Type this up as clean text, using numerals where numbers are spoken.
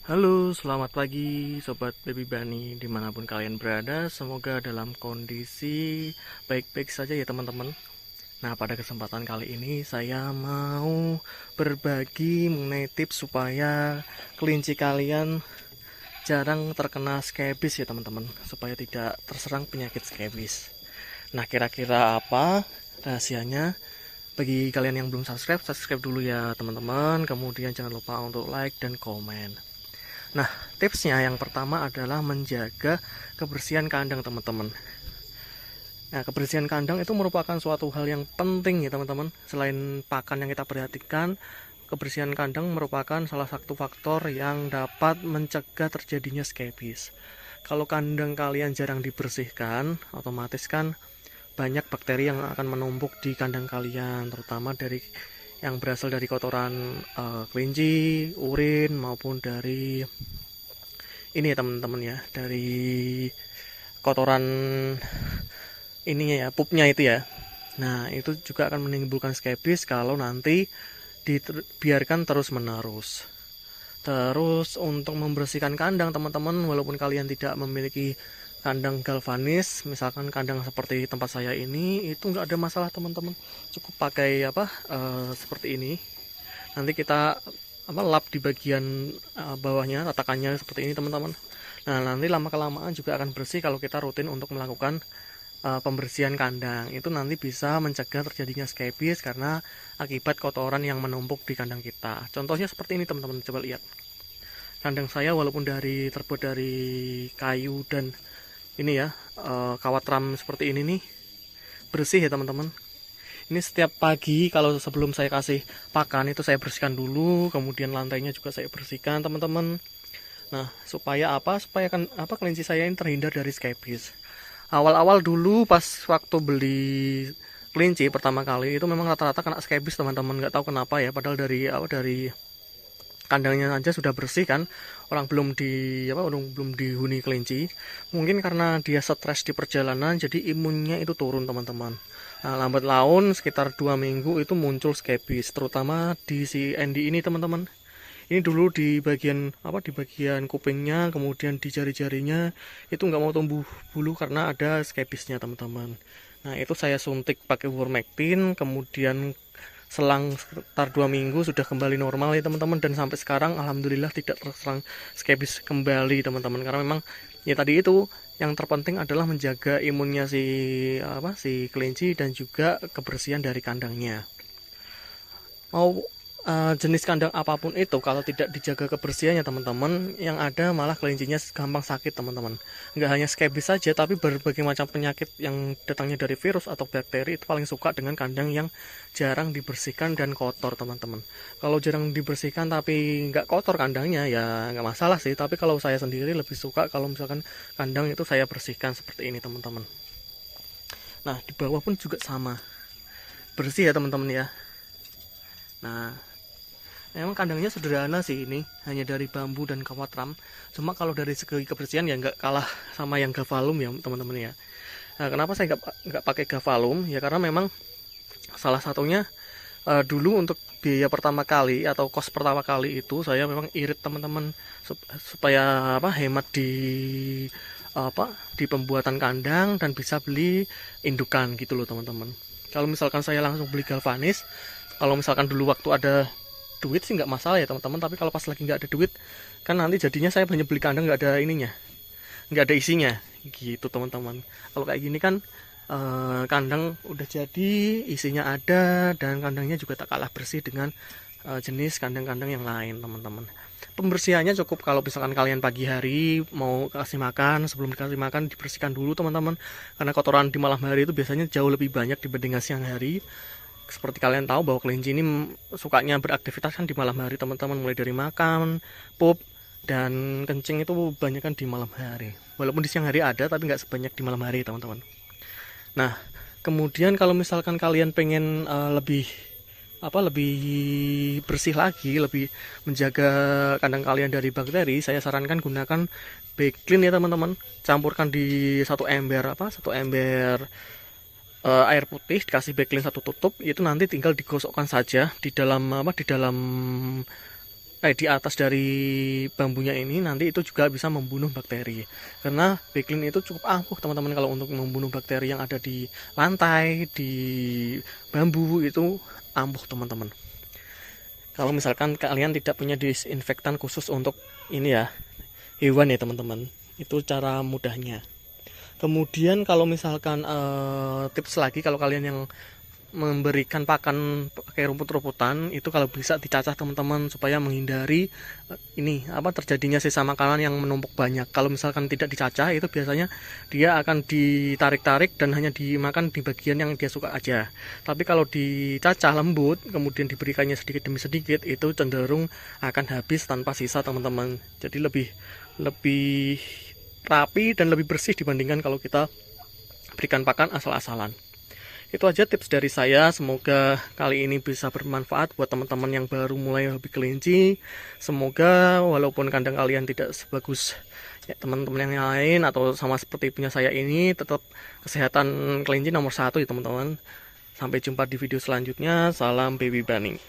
Halo, selamat pagi Sobat Baby Bunny dimanapun kalian berada. Semoga dalam kondisi baik-baik saja ya teman-teman. Nah, pada kesempatan kali ini saya mau berbagi mengenai tips supaya kelinci kalian jarang terkena skabis ya teman-teman, supaya tidak terserang penyakit skabis. Nah, kira-kira apa rahasianya? Bagi kalian yang belum subscribe, subscribe dulu ya teman-teman. Kemudian jangan lupa untuk like dan komen. Nah, tipsnya yang pertama adalah menjaga kebersihan kandang teman-teman. Nah, kebersihan kandang itu merupakan suatu hal yang penting ya teman-teman. Selain pakan yang kita perhatikan, kebersihan kandang merupakan salah satu faktor yang dapat mencegah terjadinya skabis. Kalau kandang kalian jarang dibersihkan, otomatis kan banyak bakteri yang akan menumpuk di kandang kalian, terutama dari yang berasal dari kotoran kelinci, urin maupun dari ini ya teman-teman ya, dari kotoran ininya ya, pupnya itu ya. Nah, itu juga akan menimbulkan skabis kalau nanti dibiarkan terus-menerus. Terus untuk membersihkan kandang teman-teman, walaupun kalian tidak memiliki kandang galvanis, misalkan kandang seperti tempat saya ini, itu nggak ada masalah teman-teman. Cukup pakai seperti ini. Nanti kita lap di bagian bawahnya, tatakannya seperti ini teman-teman. Nah, nanti lama kelamaan juga akan bersih kalau kita rutin untuk melakukan pembersihan kandang. Itu nanti bisa mencegah terjadinya skabis karena akibat kotoran yang menumpuk di kandang kita. Contohnya seperti ini teman-teman, coba lihat. Kandang saya walaupun terbuat dari kayu dan ini ya, kawat ram seperti ini nih, bersih ya teman-teman. Ini setiap pagi kalau sebelum saya kasih pakan itu saya bersihkan dulu, kemudian lantainya juga saya bersihkan teman-teman. Nah, supaya apa? Supaya kelinci saya ini terhindar dari skabis. Awal-awal dulu pas waktu beli kelinci pertama kali itu memang rata-rata kena skabis teman-teman, nggak tahu kenapa ya, padahal dari kandangnya aja sudah bersih kan, orang belum dihuni kelinci. Mungkin karena dia stres di perjalanan jadi imunnya itu turun teman-teman. Nah, lambat laun sekitar 2 minggu itu muncul skabis, terutama di si Andy ini teman-teman. Ini dulu di bagian kupingnya, kemudian di jari-jarinya itu nggak mau tumbuh bulu karena ada skabisnya teman-teman. Nah, itu saya suntik pakai Ivermectin, kemudian selang sekitar 2 minggu sudah kembali normal ya teman-teman, dan sampai sekarang alhamdulillah tidak terserang skabis kembali teman-teman, karena memang ya tadi itu yang terpenting adalah menjaga imunnya si kelinci dan juga kebersihan dari kandangnya. Mau jenis kandang apapun itu, kalau tidak dijaga kebersihannya teman-teman, yang ada malah kelincinya gampang sakit teman-teman. Nggak hanya skabis saja, tapi berbagai macam penyakit yang datangnya dari virus atau bakteri itu paling suka dengan kandang yang jarang dibersihkan dan kotor teman-teman. Kalau jarang dibersihkan tapi nggak kotor kandangnya ya nggak masalah sih, tapi kalau saya sendiri lebih suka kalau misalkan kandang itu saya bersihkan seperti ini teman-teman. Nah, di bawah pun juga sama, bersih ya teman-teman ya. Nah, emang kandangnya sederhana sih, ini hanya dari bambu dan kawat ram. Cuma kalau dari segi kebersihan ya nggak kalah sama yang Gavalum ya teman-teman ya. Nah, kenapa saya nggak pakai Gavalum? Ya karena memang salah satunya dulu untuk biaya pertama kali atau kos pertama kali itu saya memang irit teman-teman, supaya hemat di pembuatan kandang dan bisa beli indukan gitu loh teman-teman. Kalau misalkan saya langsung beli galvanis, kalau misalkan dulu waktu ada duit sih nggak masalah ya teman-teman, tapi kalau pas lagi nggak ada duit kan nanti jadinya saya banyak beli kandang nggak ada ininya, nggak ada isinya gitu teman-teman. Kalau kayak gini kan kandang udah jadi, isinya ada, dan kandangnya juga tak kalah bersih dengan jenis kandang-kandang yang lain teman-teman. Pembersihannya cukup kalau misalkan kalian pagi hari mau kasih makan, sebelum dikasih makan dibersihkan dulu teman-teman, karena kotoran di malam hari itu biasanya jauh lebih banyak dibanding siang hari. Seperti kalian tahu bahwa kelinci ini sukanya beraktivitas kan di malam hari teman-teman, mulai dari makan, pup, dan kencing itu banyak kan di malam hari. Walaupun di siang hari ada, tapi nggak sebanyak di malam hari teman-teman. Nah, kemudian kalau misalkan kalian pengen lebih bersih lagi, lebih menjaga kandang kalian dari bakteri, saya sarankan gunakan Baclean ya teman-teman. Campurkan di satu ember air putih, dikasih Baclean 1 tutup, itu nanti tinggal digosokkan saja di dalam di atas dari bambunya ini nanti itu juga bisa membunuh bakteri. Karena backlint itu cukup ampuh teman-teman kalau untuk membunuh bakteri yang ada di lantai, di bambu itu ampuh teman-teman. Kalau misalkan kalian tidak punya disinfektan khusus untuk ini ya, hewan ya teman-teman, itu cara mudahnya. Kemudian kalau misalkan tips lagi, kalau kalian yang memberikan pakan pakai rumput-rumputan itu kalau bisa dicacah teman-teman supaya menghindari ini apa terjadinya sisa makanan yang menumpuk banyak. Kalau misalkan tidak dicacah itu biasanya dia akan ditarik-tarik dan hanya dimakan di bagian yang dia suka aja. Tapi kalau dicacah lembut kemudian diberikannya sedikit demi sedikit itu cenderung akan habis tanpa sisa teman-teman. Jadi lebih rapi dan lebih bersih dibandingkan kalau kita berikan pakan asal-asalan. Itu aja tips dari saya, semoga kali ini bisa bermanfaat buat teman-teman yang baru mulai hobi kelinci. Semoga walaupun kandang kalian tidak sebagus ya, teman-teman yang lain atau sama seperti punya saya ini, tetap kesehatan kelinci nomor 1 ya teman-teman. Sampai jumpa di video selanjutnya, salam baby bunny.